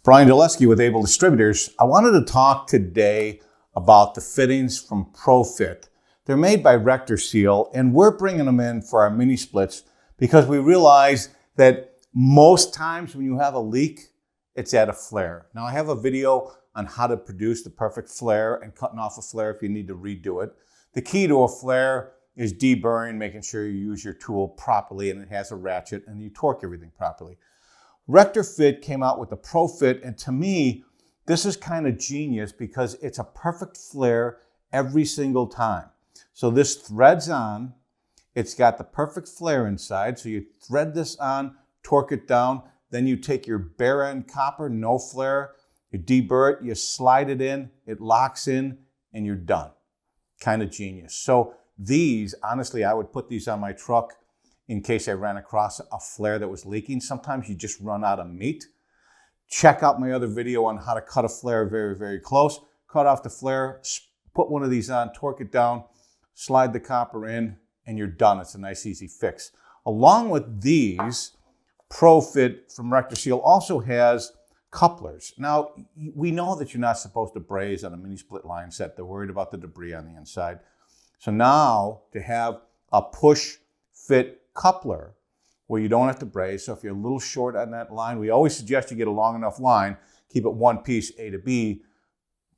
Brian Dulesky with Able Distributors. I wanted to talk today about the fittings from ProFit. They're made by Rectorseal, and we're bringing them in for our mini splits because we realize that most times when you have a leak, it's at a flare. Now, I have a video on how to produce the perfect flare and cutting off a flare if you need to redo it. The key to a flare is deburring, making sure you use your tool properly and it has a ratchet and you torque everything properly. Rectorfit came out with the ProFit, and to me, this is kind of genius because it's a perfect flare every single time. So this threads on, it's got the perfect flare inside, so you thread this on, torque it down, then you take your bare end copper, no flare, you deburr it, you slide it in, it locks in, and you're done. Kind of genius. So these, honestly, I would put these on my truck in case I ran across a flare that was leaking. Sometimes you just run out of meat. Check out my other video on how to cut a flare very, very close. Cut off the flare, put one of these on, torque it down, slide the copper in, and you're done. It's a nice, easy fix. Along with these, ProFit from Rectorseal also has couplers. Now, we know that you're not supposed to braze on a mini split line set. They're worried about the debris on the inside. So now, to have a push-fit coupler where you don't have to braze. So if you're a little short on that line, we always suggest you get a long enough line, keep it one piece A to B.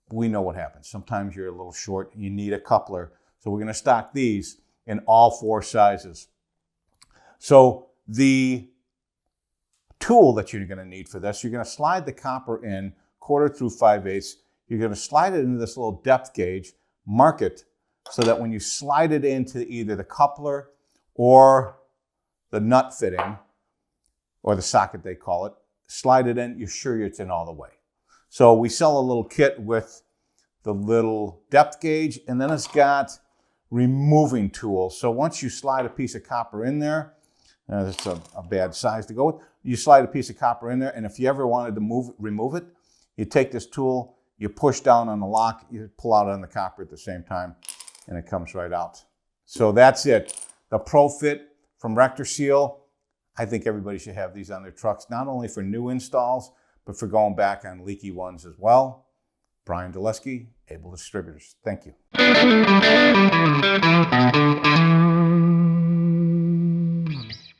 We know what happens. Sometimes you're a little short and you need a coupler. So we're going to stock these in all 4 sizes. So the tool that you're going to need for this, you're going to slide the copper in 1/4 through 5/8. You're going to slide it into this little depth gauge, mark it so that when you slide it into either the coupler or the nut fitting, or the socket they call it, slide it in, you're sure it's in all the way. So we sell a little kit with the little depth gauge, and then it's got removing tools. So once you slide a piece of copper in there, that's a bad size to go with, you slide a piece of copper in there, and if you ever wanted to remove it, you take this tool, you push down on the lock, you pull out on the copper at the same time, and it comes right out. So that's it. The ProFit from Rectorseal, I think everybody should have these on their trucks, not only for new installs, but for going back on leaky ones as well. Brian Dulesky, Able Distributors. Thank you.